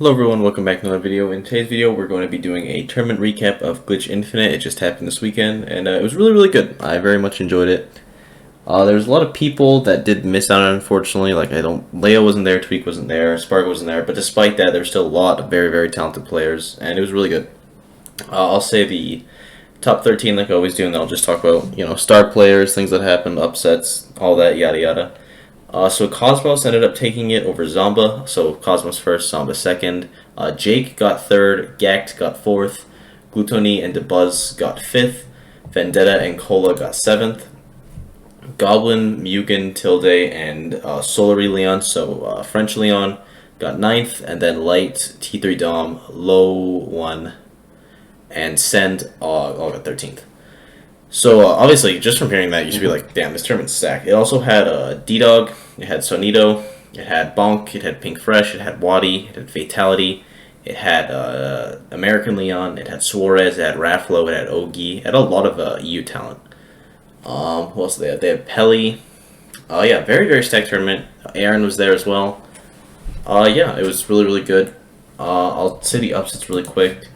Hello everyone, welcome back to another video. In today's video, we're going to be doing a tournament recap of Glitch Infinite. It just happened this weekend, and it was really good. I very much enjoyed it. There was a lot of people that did miss out, unfortunately. Like, Leo wasn't there, Tweak wasn't there, Spark wasn't there, but despite that, there's still a lot of very talented players, and it was really good. I'll say the top 13 like I always do, and then I'll just talk about, star players, things that happened, upsets, all that, yada yada. So Cosmos ended up taking it over Zomba. So Cosmos first, Zomba second. Jake got third. Gact got fourth. Gluttony and DeBuzz got fifth. Vendetta and Cola got seventh. Goblin, Mugen, Tilde, and Solary Leon, so French Leon, got ninth. And then Light, T3 Dom, Low 1, and Send all got 13th. So, obviously, just from hearing that, you should be like, damn, this tournament's stacked. It also had D-Dog, it had Sonito, it had Bonk, it had Pink Fresh, it had Wadi, it had Fatality, it had American Leon, it had Suarez, it had Raflo, it had Ogi, it had a lot of EU talent. Who else did they have? They had Pelly. Yeah, very stacked tournament. Aaron was there as well. Yeah, it was really good. I'll say the upsets really quick.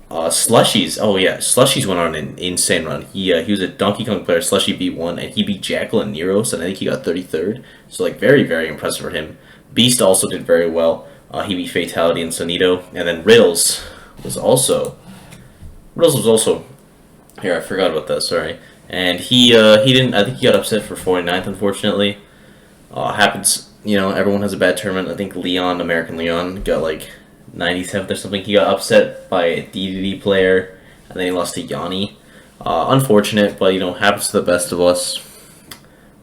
Slushies. Oh yeah, Slushies went on an insane run. He was a Donkey Kong player. Slushy beat 1, and he beat Jackal and Neros, and I think he got 33rd. So like very impressive for him. Beast also did very well. He beat Fatality and Sonito, and then Riddles was also here. I forgot about that. Sorry. And he didn't. I think he got upset for 49th, unfortunately. Happens. Everyone has a bad tournament. I think American Leon got like 97th or something. He got upset by a DDD player, and then he lost to Yanni. Unfortunate, but happens to the best of us.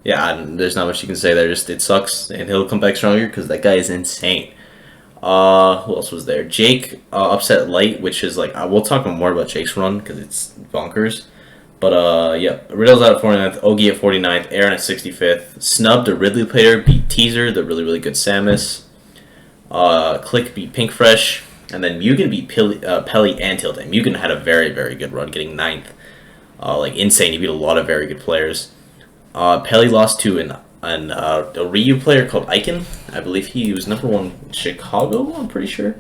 Yeah, there's not much you can say there. Just it sucks, and he'll come back stronger because that guy is insane. Who else was there? Jake upset Light, which is like we'll talk more about Jake's run because it's bonkers. But yeah, Riddle's out at 49th, Ogi at 49th, Aaron at 65th. Snubbed a Ridley player, beat Teaser, the really good Samus. Click beat Pink Fresh, and then Mugen beat Pelly and Tilde. Mugen had a very good run, getting 9th. Like insane, he beat a lot of very good players. Pelly lost to a Ryu player called Icon. I believe he was number 1 in Chicago, I'm pretty sure.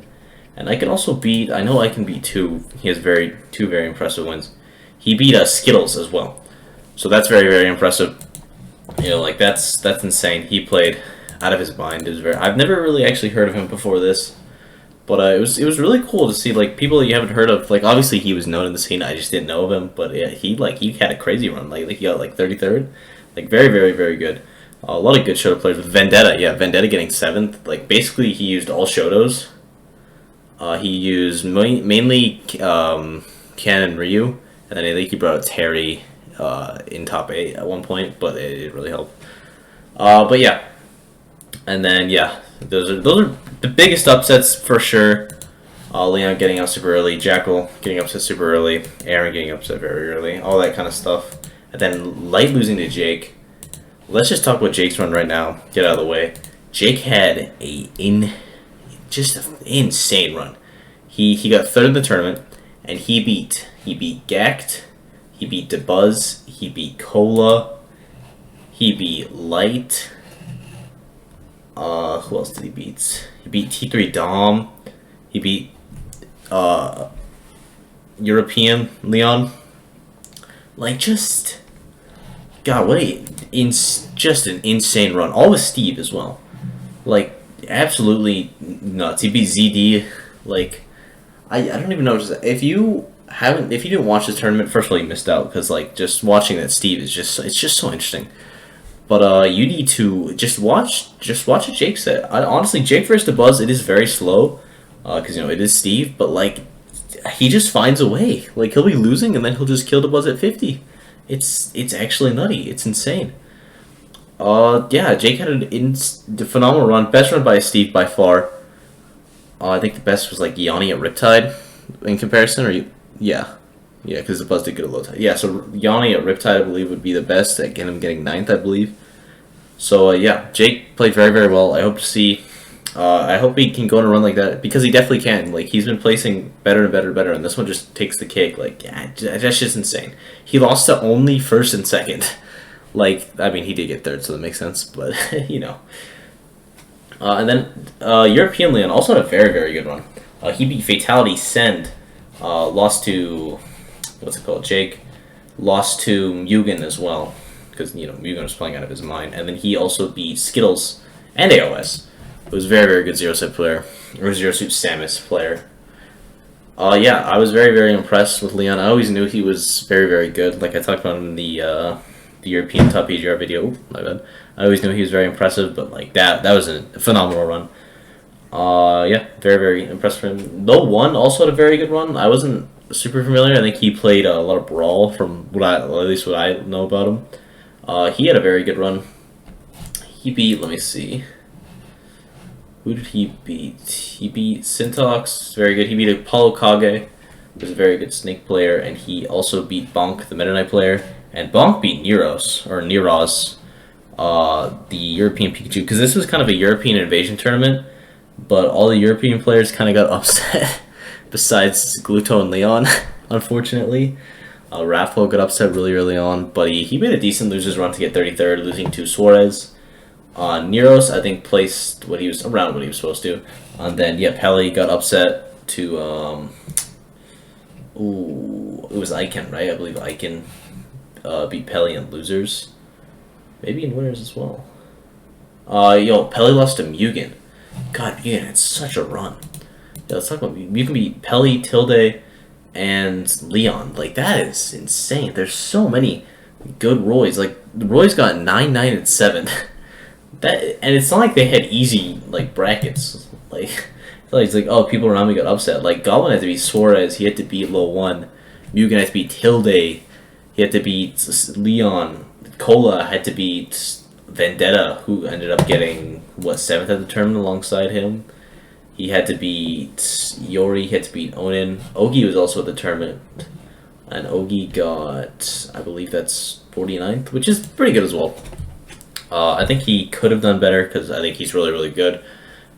And Icon also beat, I know Icon beat 2. He has two very impressive wins. He beat Skittles as well. So that's very impressive. Like that's insane. He played out of his mind. I've never really actually heard of him before this, but it was really cool to see like people that you haven't heard of. Like obviously he was known in the scene, I just didn't know of him. But yeah, he had a crazy run. Like he got like 33rd, like very good. A lot of good Shoto players with Vendetta. Yeah, Vendetta getting 7th. Like basically he used all Shotos. He used mainly Ken and Ryu, and then I think he brought out Terry in top 8 at one point, but it didn't really help. But yeah. And then yeah, those are the biggest upsets for sure. Leon getting out super early, Jackal getting upset super early, Aaron getting upset very early, all that kind of stuff. And then Light losing to Jake. Let's just talk about Jake's run right now. Get out of the way. Jake had just an insane run. He got 3rd in the tournament, and he beat Gact, he beat DeBuzz, he beat Cola, he beat Light. Who else did he beat? He beat T3 Dom. He beat European Leon. Like just God, just an insane run. All with Steve as well. Like absolutely nuts. He beat ZD. Like I don't even know what to say. If you didn't watch this tournament, first of all you missed out because like just watching that Steve is just so interesting. But you need to just watch a Jake set. Honestly, Jake versus DeBuzz, it is very slow, because it is Steve. But like, he just finds a way. Like he'll be losing and then he'll just kill DeBuzz at 50. It's actually nutty. It's insane. Yeah, Jake had a phenomenal run. Best run by Steve by far. I think the best was like Yanni at Riptide in comparison. Yeah, because DeBuzz did get a low tide. Yeah, so Yanni at Riptide, I believe, would be the best at him getting 9th, I believe. So, yeah, Jake played very well. I hope to see... I hope he can go on a run like that, because he definitely can. Like, he's been placing better and better, and this one just takes the cake. Like, yeah, that's just insane. He lost to only 1st and 2nd. Like, I mean, he did get 3rd, so that makes sense, but, And then European Leon also had a very, very good run. He beat Fatality Send, lost to, what's it called, Jake, lost to Mugen as well, because, Mugen was playing out of his mind. And then he also beat Skittles and AOS. It was a very, very good Zero Suit player, or Zero Suit Samus player. Yeah, I was very, very impressed with Leon. I always knew he was very, very good. Like I talked about in the European Top PGR video. Ooh, my bad. I always knew he was very impressive, but like that was a phenomenal run. Yeah, very, very impressed with him. Low One also had a very good run. I wasn't super familiar. I think he played a lot of Brawl from at least what I know about him. He had a very good run. He beat, let me see. Who did he beat? He beat Syntox, very good. He beat Apollo Kage, who was a very good Snake player, and he also beat Bonk, the Meta Knight player. And Bonk beat Neros, the European Pikachu, because this was kind of a European invasion tournament, but all the European players kind of got upset, besides Gluto and Leon, unfortunately. Raffo got upset really early on, but he made a decent losers run to get 33rd, losing to Suarez. Neros, I think, placed around what he was supposed to. And then, yeah, Pele got upset to, it was Icon, right? I believe Icon beat Pele in losers. Maybe in winners as well. Pele lost to Mugen. God, Mugen had such a run. Yeah, let's talk about Mugen beat Pele, Tilde, and Leon. Like, that is insane. There's so many good Roys. Like, the Roys got 9, 9, and 7. And it's not like they had easy, like, brackets. Like, it's like, oh, people around me got upset. Like, Goblin had to beat Suarez. He had to beat Low One. Mugen had to beat Tilde. He had to beat Leon. Cola had to beat Vendetta, who ended up getting, 7th at the tournament alongside him. He had to beat Yori. He had to beat Onin. Ogi was also at the tournament. And Ogi got, I believe that's 49th, which is pretty good as well. I think he could have done better because I think he's really, really good.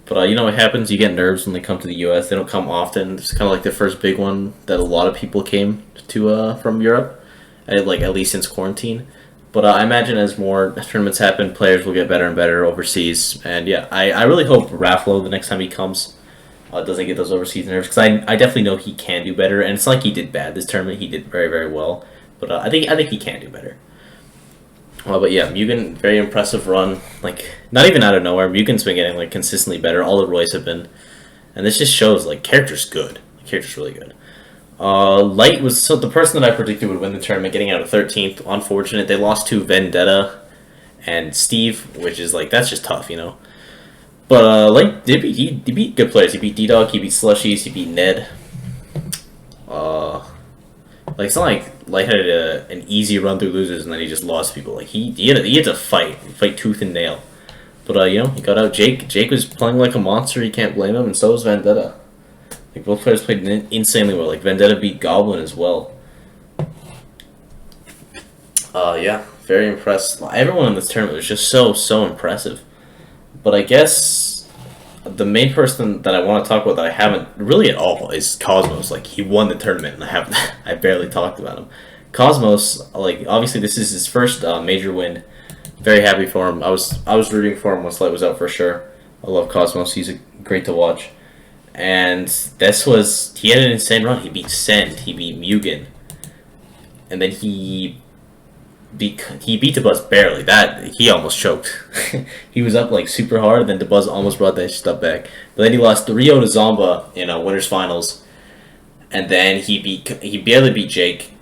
But you know what happens? You get nerves when they come to the U.S. They don't come often. It's kind of like the first big one that a lot of people came to from Europe, at least since quarantine. But I imagine as more tournaments happen, players will get better and better overseas. And yeah, I really hope Rafflo, the next time he comes, doesn't get those overseas nerves, because I definitely know he can do better. And it's not like he did bad this tournament; he did very, very well. But I think he can do better. But yeah, Mugen, very impressive run. Like, not even out of nowhere. Mugen's been getting, like, consistently better. All the Roys have been. And this just shows, like, character's good. Character's really good. Light was the person that I predicted would win the tournament, getting out of 13th. Unfortunate. They lost to Vendetta and Steve, which is, like, that's just tough, But Light did he beat good players. He beat D-Dog, he beat Slushies, he beat Ned. Like, it's not like Light had an easy run through losers and then he just lost people. Like, he had to fight tooth and nail. But, he got out Jake. Jake was playing like a monster, you can't blame him, and so was Vendetta. Like, both players played insanely well. Like, Vendetta beat Goblin as well. Yeah, very impressed. Everyone in this tournament was just so impressive. But I guess the main person that I want to talk about that I haven't really at all is Cosmos. Like, he won the tournament, and I barely talked about him. Cosmos, like, obviously this is his first major win. Very happy for him. I was rooting for him once Light was out for sure. I love Cosmos. He's great to watch. And he had an insane run. He beat Send. He beat Mugen. And then he beat DeBuzz barely. He almost choked. He was up like super hard, then DeBuzz almost brought that stuff back. But then he lost to Rio to Zomba in winners finals, and then he barely beat Jake.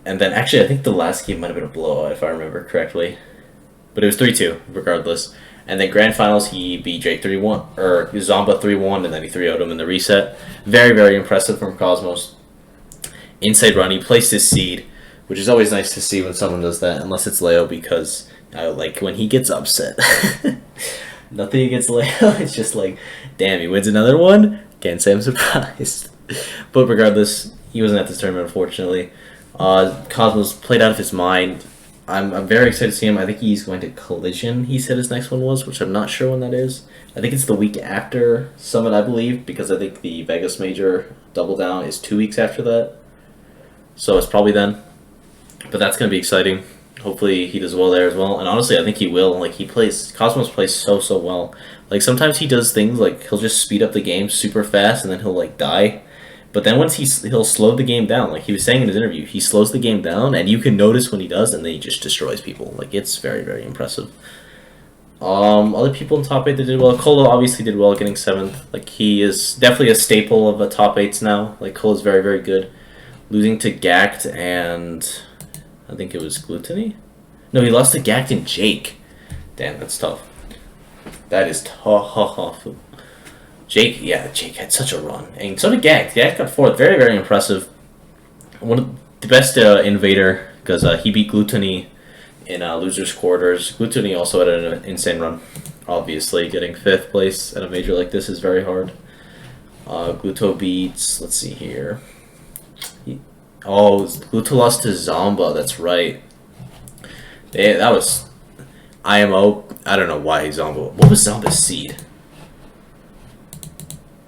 And then actually, I think the last game might have been a blowout if I remember correctly, but it was 3-2 regardless. And then grand finals, he beat Jake 3-1 or Zomba 3-1, and then he 3-0'd him in the reset. Very, very impressive from Cosmos. Inside run, he placed his seed, which is always nice to see when someone does that, unless it's Leo, because like when he gets upset. Nothing against Leo, it's just like, damn, he wins another one? Can't say I'm surprised. But regardless, he wasn't at this tournament, unfortunately. Cosmos played out of his mind. I'm very excited to see him. I think he's going to Collision, he said his next one was, which I'm not sure when that is. I think it's the week after Summit, I believe, because I think the Vegas Major Double Down is 2 weeks after that. So it's probably then. But that's going to be exciting. Hopefully he does well there as well. And honestly, I think he will. Like, Cosmos plays so well. Like sometimes he does things like he'll just speed up the game super fast and then he'll like die. But then once he'll slow the game down, like he was saying in his interview, he slows the game down and you can notice when he does, and then he just destroys people. Like it's very very impressive. Other people in top eight that did well. Colo obviously did well, getting seventh. Like he is definitely a staple of the top eights now. Like Colo's very very good. Losing to Gact and I think it was Gluttony. No, he lost to Gact and Jake. Damn, that's tough. That is tough. Jake had such a run, and so did Gact. Gact got fourth. Very very impressive. One of the best invader because he beat Gluttony in losers quarters. Gluttony also had an insane run. Obviously, getting fifth place at a major like this is very hard. Gluto beats. Let's see here. Gluto lost to Zomba. That's right. That was IMO. I don't know why Zomba. What was Zomba's seed?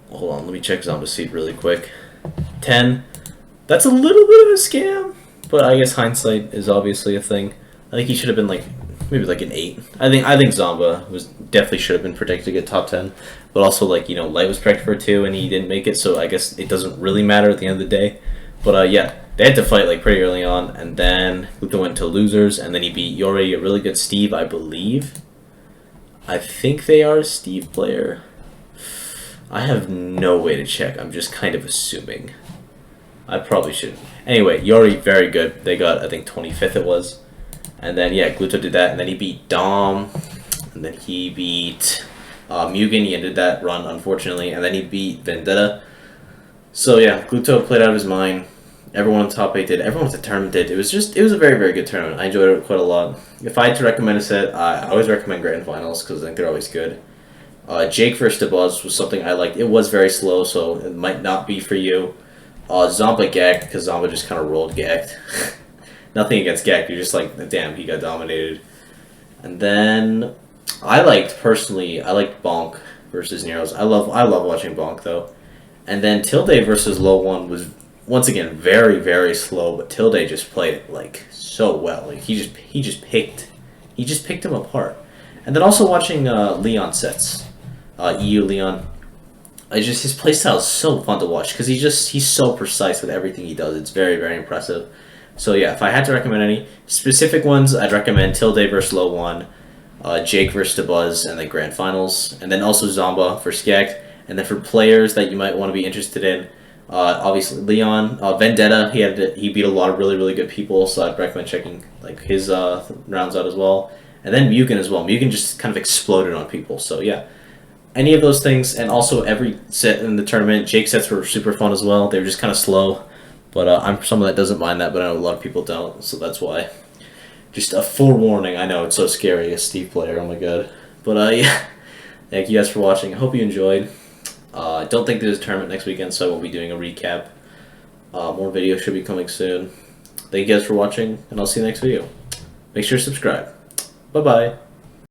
Hold on, let me check Zomba's seed really quick. 10. That's a little bit of a scam, but I guess hindsight is obviously a thing. I think he should have been like maybe like an 8. I think Zomba was definitely should have been predicted to get top 10, but also like Light was predicted for a 2 and he didn't make it, so I guess it doesn't really matter at the end of the day. But yeah, they had to fight like pretty early on, and then Gluto went to losers, and then he beat Yori, a really good Steve, I believe. I think they are a Steve player. I have no way to check. I'm just kind of assuming. I probably shouldn't. Anyway, Yori, very good. They got, I think, 25th it was. And then, yeah, Gluto did that, and then he beat Dom, and then he beat Mugen. He ended that run, unfortunately, and then he beat Vendetta. So, yeah, Gluto played out of his mind. Everyone in top 8 did. Everyone at the tournament did. It was a very, very good tournament. I enjoyed it quite a lot. If I had to recommend a set, I always recommend Grand Finals because I think they're always good. Jake versus Buzz was something I liked. It was very slow, so it might not be for you. Zomba Gact, because Zomba just kind of rolled Gact. Nothing against Gact, you're just like, damn, he got dominated. And then, I liked Bonk versus Neros. I love watching Bonk, though. And then Tilde versus Low One was, once again, very, very slow, but Tilde just played it, like, so well. Like, he just picked him apart. And then also watching Leon sets. EU Leon. His playstyle is so fun to watch because he's so precise with everything he does. It's very, very impressive. So yeah, if I had to recommend any specific ones, I'd recommend Tilde versus Low One, Jake versus Buzz, and then Grand Finals, and then also Zomba versus Gact. And then for players that you might want to be interested in, obviously Leon, Vendetta. He beat a lot of really, really good people, so I'd recommend checking like his rounds out as well. And then Mugen as well. Mugen just kind of exploded on people. So yeah, any of those things, and also every set in the tournament. Jake sets were super fun as well. They were just kind of slow, but I'm someone that doesn't mind that, but I know a lot of people don't, so that's why. Just a forewarning. I know it's so scary, a Steve player. Oh my god. But yeah, thank you guys for watching. I hope you enjoyed. I don't think there's a tournament next weekend, so I won't be doing a recap. More videos should be coming soon. Thank you guys for watching, and I'll see you next video. Make sure to subscribe. Bye-bye.